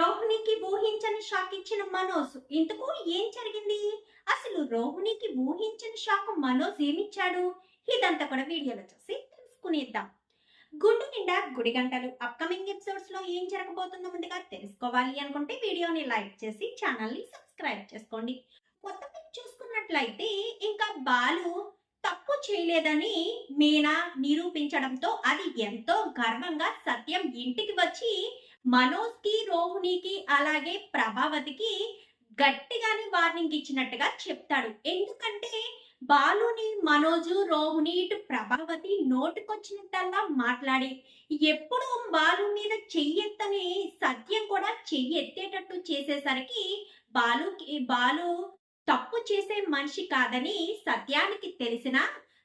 రోహిణికి ఊహించని షాక్ ఇచ్చిన మనోజ్. ఇంతకు ఏం జరిగింది? అసలు రోహిణికి ఊహించని షాక్ మనోజ్ ఏమిచ్చాడు? ఇదంతా కూడా వీడియోలో చూసి తెలుసుకునేద్దాం. గుండె నిండా గుడి గంటలు అప్కమింగ్ ఎపిసోడ్స్ లో ఏం జరగబోతుందో ముందుగా తెలుసుకోవాలి అనుకుంటే వీడియోని లైక్ చేసి ఛానల్ ని సబ్స్క్రైబ్ చేసుకోండి. మొత్తం మీద చూసుకున్నట్లయితే ఇంకా బాలు తప్పు చేయలేదని మీనా నిరూపించడంతో అది ఎంతో గర్వంగా సత్యం ఇంటికి వచ్చి మనోజ్ కి రోహిణికి అలాగే ప్రభావతికి గట్టిగానే వార్నింగ్ ఇచ్చినట్టుగా చెప్తాడు. ఎందుకంటే బాలుని మనోజు రోహిణి ఇటు ప్రభావతి నోటికొచ్చినట్టల్లా మాట్లాడి ఎప్పుడు బాలు మీద చెయ్యెత్తని సత్యం కూడా చెయ్యెత్తేటట్టు చేసేసరికి బాలు తప్పు చేసే మనిషి కాదని సత్యానికి తెలిసినా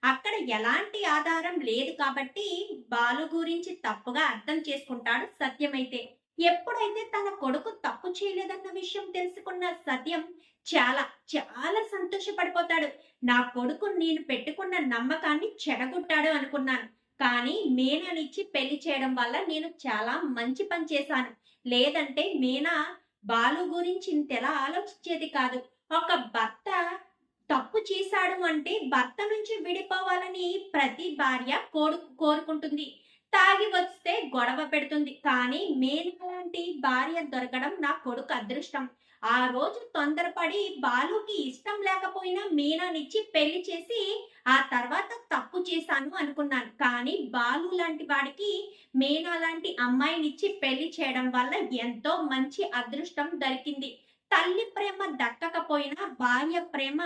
అక్కడ ఎలాంటి ఆధారం లేదు కాబట్టి బాలు గురించి తప్పుగా అర్థం చేసుకుంటాడు సత్యం. అయితే ఎప్పుడైతే తన కొడుకు తప్పు చేయలేదన్న విషయం తెలుసుకున్న సత్యం చాలా చాలా సంతోషపడిపోతాడు. నా కొడుకు నేను పెట్టుకున్న నమ్మకాన్ని చెడగొట్టాడు అనుకున్నాను, కానీ మీనానిచ్చి పెళ్లి చేయడం వల్ల నేను చాలా మంచి పని చేశాను. లేదంటే మీనా బాలు గురించి ఇంతెలా ఆలోచించేది కాదు. ఒక భర్త తప్పు చేశాడు అంటే భర్త నుంచి విడిపోవాలని ప్రతి భార్య కోరుకుంటుంది. తాగి వస్తే గొడవ పెడుతుంది, కానీ మీనా లాంటి భార్య దొరకడం నా కొడుకు అదృష్టం. ఆ రోజు తొందరపడి బాలుకి ఇష్టం లేకపోయినా మీనానిచ్చి పెళ్లి చేసి ఆ తర్వాత తప్పు చేశాను అనుకున్నాను, కానీ బాలు లాంటి వాడికి మీనా లాంటి అమ్మాయినిచ్చి పెళ్లి చేయడం వల్ల ఎంతో మంచి అదృష్టం దొరికింది. తల్లి ప్రేమ దక్కకపోయినా భార్య ప్రేమ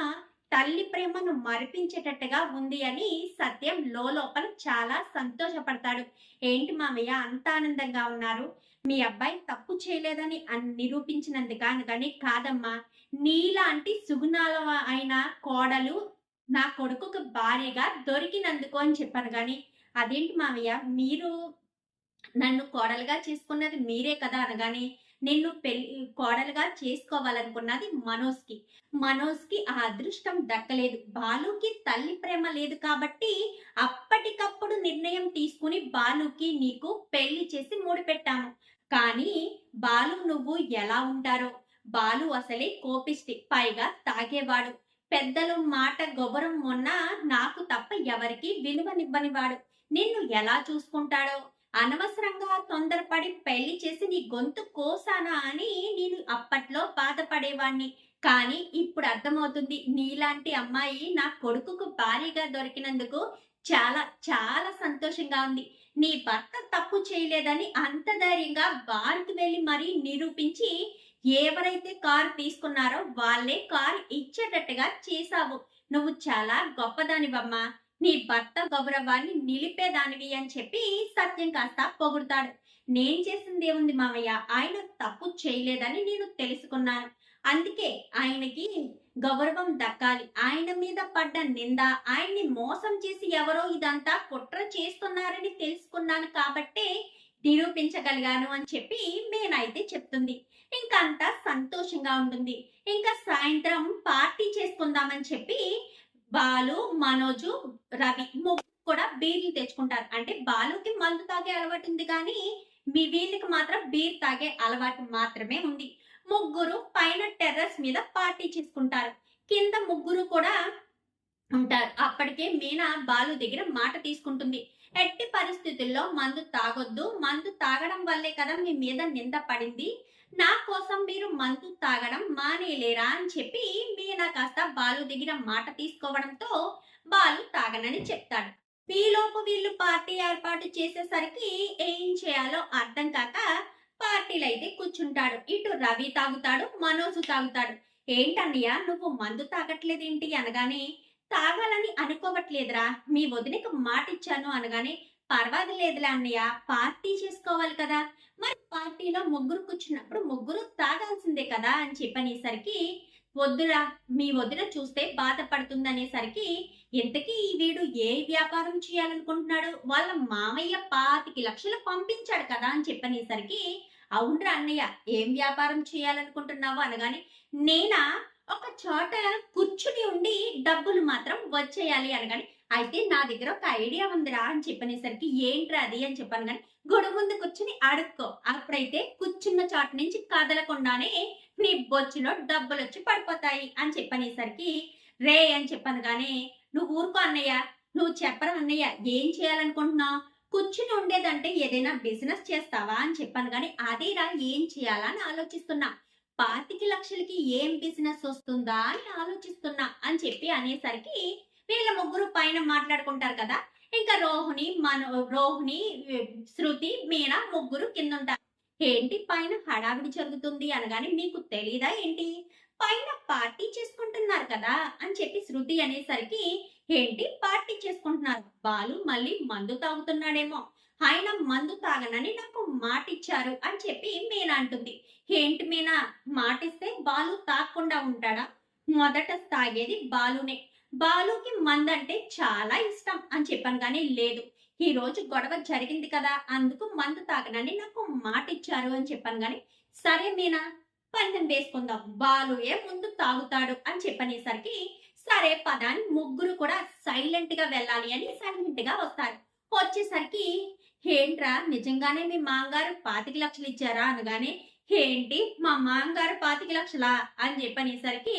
తల్లి ప్రేమను మరిపించేటట్టుగా ఉంది అని సత్యం లోపల చాలా సంతోషపడతాడు. ఏంటి మామయ్య అంత ఆనందంగా ఉన్నారు? మీ అబ్బాయి తప్పు చేయలేదని నిరూపించినందుకు కానీ కాదమ్మా, నీలాంటి సుగుణాల అయిన కోడలు నా కొడుకుకు భార్యగా దొరికినందుకు అని చెప్పాను. కానీ అదేంటి మామయ్య, మీరు నన్ను కోడలుగా చేసుకున్నది మీరే కదా అనగానే, నిన్ను కోడలుగా చేసుకోవాలనుకున్నది మనోజ్కి ఆ అదృష్టం దక్కలేదు. బాలుకి తల్లి ప్రేమ లేదు కాబట్టి అప్పటికప్పుడు నిర్ణయం తీసుకుని బాలుకి నీకు పెళ్లి చేసి ముడిపెట్టాను. కానీ బాలు నువ్వు ఎలా ఉంటారో, బాలు అసలే కోపిష్టి, పైగా తాగేవాడు, పెద్దలు మాట గౌరవం మొన్న నాకు తప్ప ఎవరికి విలువనివ్వనివాడు. నిన్ను ఎలా చూసుకుంటాడో, అనవసరంగా తొందరపడి పెళ్లి చేసి నీ గొంతు కోసానా అని నేను అప్పట్లో బాధపడేవాణ్ణి. కానీ ఇప్పుడు అర్థమవుతుంది, నీలాంటి అమ్మాయి నా కొడుకుకు భార్యగా దొరికినందుకు చాలా చాలా సంతోషంగా ఉంది. నీ భర్త తప్పు చేయలేదని అంత ధైర్యంగా బార్కి వెళ్ళి మరీ నిరూపించి ఎవరైతే కారు తీసుకున్నారో వాళ్ళే కారు ఇచ్చేటట్టుగా చేశావు. నువ్వు చాలా గొప్పదానివమ్మా, నీ భర్త గౌరవాన్ని నిలిపేదానివి అని చెప్పి సత్యం కాస్త పొగుడుతాడు. నేను చేసింది ఏముంది మావయ్య, ఆయన తప్పు చేయలేదని నేను తెలుసుకున్నాను, అందుకే ఆయనకి గౌరవం దక్కాలి. ఆయన మీద పడ్డ నింద, ఆయన్ని మోసం చేసి ఎవరో ఇదంతా కుట్ర చేస్తున్నారని తెలుసుకున్నాను కాబట్టే నిరూపించగలిగాను అని చెప్పి మేనైతే చెప్తుంది. ఇంకా అంతా సంతోషంగా ఉంటుంది. ఇంకా సాయంత్రం పార్టీ చేసుకుందామని చెప్పి బాలు, మనోజు, రవి ముగ్గురు కూడా బీర్లు తెచ్చుకుంటారు. అంటే బాలుకి మందు తాగే అలవాటు ఉంది, కానీ వీళ్ళకి మాత్రం బీర్ తాగే అలవాటు మాత్రమే ఉంది. ముగ్గురు పైన టెర్రస్ మీద పార్టీ చేసుకుంటారు, కింద ముగ్గురు కూడా ఉంటారు. అప్పటికే మీనా బాలు దగ్గర మాట తీసుకుంటుంది. ఎట్టి పరిస్థితుల్లో మందు తాగొద్దు, మందు తాగడం వల్లే కదా మీ మీద నింద పడింది, నా కోసం మీరు మందు తాగడం మానేలేరా అని చెప్పి మీనా కాస్త బాలు దగ్గర మాట తీసుకోవడంతో బాలు తాగనని చెప్తాడు. ఈలోపు వీళ్ళు పార్టీ ఏర్పాటు చేసేసరికి ఏం చేయాలో అర్థం కాక పార్టీలు అయితే కూర్చుంటాడు. ఇటు రవి తాగుతాడు, మనోజు తాగుతాడు. ఏంటన్నయ్య నువ్వు మందు తాగట్లేదేంటి అనగానే, తాగాలని అనుకోవట్లేదురా, మీ వదినకు మాట ఇచ్చాను అనగానే, పర్వాలేదులే అన్నయ్య, పార్టీ చేసుకోవాలి కదా, మరి పార్టీలో ముగ్గురు కూర్చున్నప్పుడు ముగ్గురు తాగాల్సిందే కదా అని చెప్పనేసరికి, వద్దురా మీ వదిన చూస్తే బాధపడుతుందనేసరికి, ఇంతకీ వీడు ఏ వ్యాపారం చేయాలనుకుంటున్నాడు, వాళ్ళ మామయ్య 25 లక్షలు పంపించాడు కదా అని చెప్పనేసరికి, అవునరా అన్నయ్య ఏం వ్యాపారం చేయాలనుకుంటున్నావు అనగానే, నేనా ఒక చోట కూర్చుని ఉండి డబ్బులు మాత్రం వచ్చేయాలి అనగానే, అయితే నా దగ్గర ఒక ఐడియా ఉందిరా అని చెప్పనేసరికి ఏంట్రా అది అని చెప్పాను కానీ గొడుగు ముందు కూర్చుని అడుక్కో అప్పుడైతే కూర్చున్న చోట నుంచి కదలకుండానే నీ బొచ్చులో డబ్బులు వచ్చి పడిపోతాయి అని చెప్పనేసరికి రే అని చెప్పాను కానీ నువ్వు ఊరుకో అన్నయ్య నువ్వు చెప్పరా అన్నయ్య ఏం చేయాలనుకుంటున్నావు కూర్చుని ఉండేదంటే ఏదైనా బిజినెస్ చేస్తావా అని చెప్పాను కానీ అదేరా ఏం చేయాలా అని ఆలోచిస్తున్నా 25 లక్షలకి ఏం బిజినెస్ వస్తుందా అని ఆలోచిస్తున్నా అని చెప్పి అనేసరికి వీళ్ళ ముగ్గురు పైన మాట్లాడుకుంటారు కదా ఇంకా రోహిణి శృతి మీనా ముగ్గురు కింద ఉంటారు ఏంటి పైన హడావిడి జరుగుతుంది అనగానే మీకు తెలీదా ఏంటి పైన పార్టీ చేసుకుంటున్నారు కదా అని చెప్పి శృతి అనేసరికి ఏంటి పార్టీ చేసుకుంటున్నారు బాలు మళ్ళీ మందు తాగుతున్నాడేమో ఆయన మందు తాగనని నాకు మాట ఇచ్చారు అని చెప్పి మీనా అంటుంది ఏంటి మీనా మాటిస్తే బాలు తాగకుండా ఉంటాడా మొదట తాగేది బాలునే బాలుకి మందంటే చాలా ఇష్టం అని చెప్పాను కానీ లేదు ఈ రోజు గొడవ జరిగింది కదా అందుకు మందు తాగనని నాకు మాట ఇచ్చారు అని చెప్పాను కానీ సరే మీనా పందెం వేసుకుందాం బాలు ఏ ముందు తాగుతాడు అని చెప్పనేసరికి సరే పదాన్ని ముగ్గురు కూడా సైలెంట్ గా వెళ్ళాలి అని సైలెంట్ గా వస్తారు వచ్చేసరికి ఏంట్రా నిజంగానే మీ మామగారు 25 లక్షలు ఇచ్చారా అనగానే ఏంటి మా మామగారు 25 లక్షలా అని చెప్పనేసరికి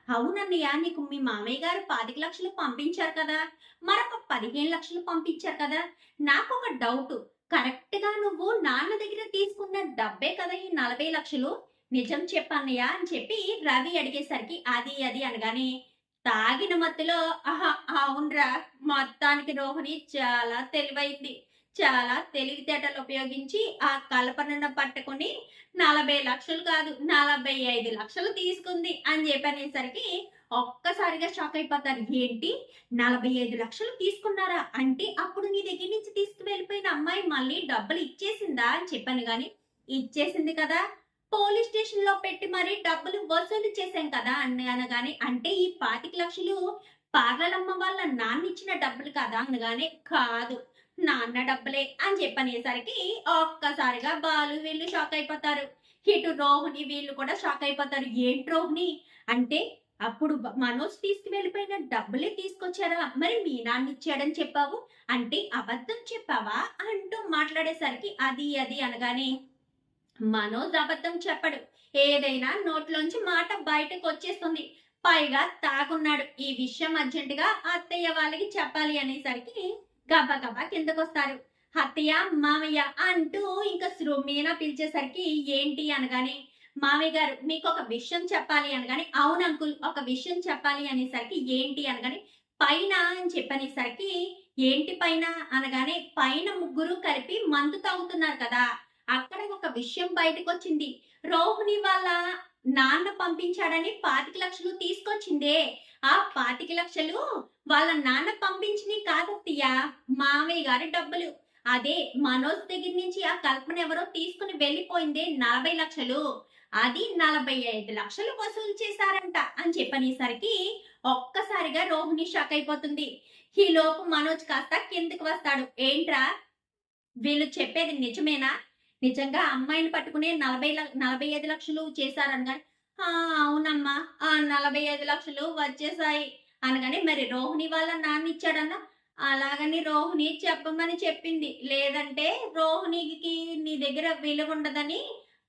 అవునన్నయ్య నీకు మీ మామయ్య గారు 25 లక్షలు పంపించారు కదా మరొక 15 లక్షలు పంపించారు కదా నాకు ఒక డౌట్ కరెక్ట్ గా నువ్వు నాన్న దగ్గర తీసుకున్న డబ్బే కదా ఈ 40 లక్షలు నిజం చెప్పన్నయ్య అని చెప్పి రవి అడిగేసరికి అది అనగానే తాగిన మత్తులో ఆహా అవునరా మొత్తానికి రోహిణి చాలా తెలివైంది చాలా తెలివితేటలు ఉపయోగించి ఆ కల్పనను పట్టుకుని 40 లక్షలు కాదు 45 లక్షలు తీసుకుంది అని చెప్పనేసరికి ఒక్కసారిగా షాక్ అయిపోతారు ఏంటి 45 లక్షలు తీసుకున్నారా అంటే అప్పుడు నీ దగ్గర నుంచి తీసుకువెళ్ళిపోయిన అమ్మాయి మళ్ళీ డబ్బులు ఇచ్చేసిందా అని చెప్పాను గాని ఇచ్చేసింది కదా పోలీస్ స్టేషన్ లో పెట్టి మరి డబ్బులు వసూలు చేశాం కదా అనగానే అంటే ఈ 25 లక్షలు పార్లరమ్మ వాళ్ళ నాన్న ఇచ్చిన డబ్బులు కదా అనగానే కాదు నాన్న డబ్బులే అని చెప్పనేసరికి ఒక్కసారిగా బాలు వీళ్ళు షాక్ అయిపోతారు ఇటు రోహిణి వీళ్ళు కూడా షాక్ అయిపోతారు ఏంటి రోహిణి అంటే అప్పుడు మనోజ్ తీసుకువెళ్ళిపోయిన డబ్బులే తీసుకొచ్చారా మరి మీ నాన్న ఇచ్చాడని చెప్పావు అంటే అబద్ధం చెప్పావా అంటూ మాట్లాడేసరికి అది అనగానే మనోజ్ అబద్ధం చెప్పడు ఏదైనా నోట్లోంచి మాట బయటకు వచ్చేస్తుంది పైగా తాగున్నాడు ఈ విషయం అర్జెంటుగా అత్తయ్య వాళ్ళకి చెప్పాలి అనేసరికి గబగబా కిందకొస్తారు అత్తయ్య మామయ్య అంటూ ఇంకా మీనా పిలిచేసరికి ఏంటి అనగానే మామయ్య గారు మీకు ఒక విషయం చెప్పాలి అనగానే అవును అంకుల్ ఒక విషయం చెప్పాలి అనేసరికి ఏంటి అనగానే పైన అని చెప్పనేసరికి ఏంటి పైన అనగానే పైన ముగ్గురు కలిపి మందు తాగుతున్నారు కదా అక్కడ ఒక విషయం బయటకు వచ్చింది రోహిణి వాళ్ళ నాన్న పంపించాడని 25 లక్షలు తీసుకొచ్చిందే ఆ 25 లక్షలు వాళ్ళ నాన్న పంపించినవి కాదత్తయ్య మామయ్య గారి డబ్బులు అదే మనోజ్ దగ్గర నుంచి ఆ కల్పన ఎవరో తీసుకుని వెళ్ళిపోయిందే 40 లక్షలు అది 45 లక్షలు వసూలు చేశారంట అని చెప్పనేసరికి ఒక్కసారిగా రోహిణి షాక్ అయిపోతుంది ఈ లోపు మనోజ్ కాస్త కిందకి వస్తాడు ఏంట్రా వీళ్ళు చెప్పేది నిజమేనా నిజంగా అమ్మాయిని పట్టుకునే 45 లక్షలు చేశారనగా అవునమ్మా ఆ 45 లక్షలు వచ్చేసాయి అనగానే మరి రోహిణి వాళ్ళ నాన్న ఇచ్చాడన్న అలాగని రోహిణి చెప్పమని చెప్పింది లేదంటే రోహిణికి నీ దగ్గర విలువ ఉండదని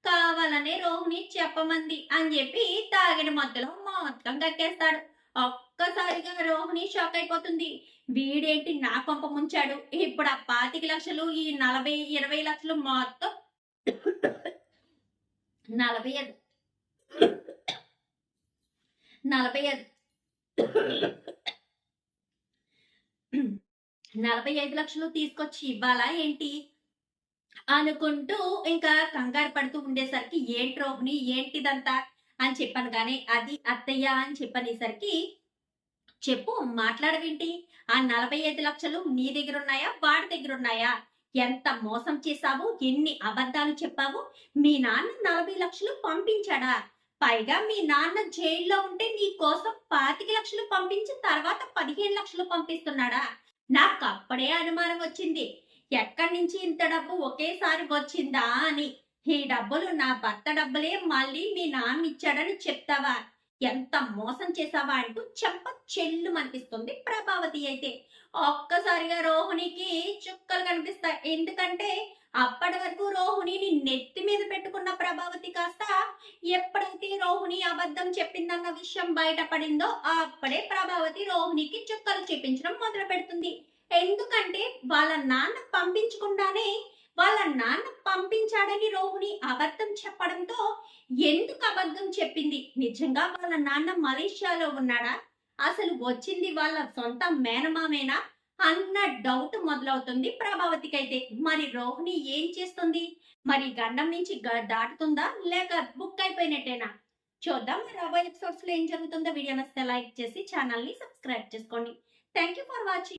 కావాలని రోహిణి చెప్పమంది అని చెప్పి తాగిన మధ్యలో మొత్తం కక్కేస్తాడు ఒక్కసారిగా రోహిణి షాక్ అయిపోతుంది వీడేంటి నా కొంప ముంచాడు ఇప్పుడు ఆ 25 లక్షలు ఈ 20 లక్షలు మొత్తం 45 45 లక్షలు తీసుకొచ్చి ఇవ్వాలా ఏంటి అనుకుంటూ ఇంకా కంగారు పడుతూ ఉండేసరికి ఏంటి రోహిణి ఏంటిదంతా అని చెప్పాను కానీ అది అత్తయ్య అని చెప్పనేసరికి చెప్పు మాట్లాడవేంటి ఆ 45 లక్షలు నీ దగ్గర ఉన్నాయా వాడి దగ్గర ఉన్నాయా ఎంత మోసం చేశావు ఎన్ని అబద్ధాలు చెప్పావు మీ నాన్న 40 లక్షలు పంపించాడా పైగా మీ నాన్న జైల్లో ఉంటే నీ కోసం 25 లక్షలు పంపించి తర్వాత 15 లక్షలు పంపిస్తున్నాడా నాకు అప్పుడే అనుమానం వచ్చింది ఎక్కడి నుంచి ఇంత డబ్బు ఒకేసారి వచ్చిందా అని ఈ డబ్బులు నా భర్త డబ్బులే మళ్ళీ మీ నాన్న ఇచ్చాడని చెప్తావా ఎంత మోసం చేసావా అంటూ చెంప చెల్లు అనిపిస్తుంది ప్రభావతి అయితే. ఒక్కసారిగా రోహిణికి చుక్కలు కనిపిస్తాయి. ఎందుకంటే అప్పటి వరకు రోహిణిని నెత్తి మీద పెట్టుకున్న ప్రభావతి కాస్త ఎప్పుడైతే రోహిణి అబద్ధం చెప్పిందన్న విషయం బయటపడిందో అప్పుడే ప్రభావతి రోహిణికి చుక్కలు చూపించడం మొదలు పెడుతుంది. ఎందుకంటే వాళ్ళ నాన్న పంపించకుండానే వాళ్ళ నాన్న పంపించాడని రోహిణి అబద్ధం చెప్పడంతో ఎందుకు అబద్ధం చెప్పింది? నిజంగా వాళ్ళ నాన్న మలేషియాలో ఉన్నాడా? అసలు వచ్చింది వాళ్ళ సొంత మేనమామేనా అన్న డౌట్ మొదలవుతుంది ప్రభావతికైతే. మరి రోహిణి ఏం చేస్తుంది? మరి గండం నుంచి దాటుతుందా లేక బుక్ అయిపోయినట్టేనా? చూద్దాం రాబోయే ఎపిసోడ్స్ లో ఏం జరుగుతుందో. వీడియో నచ్చితే లైక్ చేసి ఛానల్ ని సబ్స్క్రైబ్ చేసుకోండి. Thank you for watching.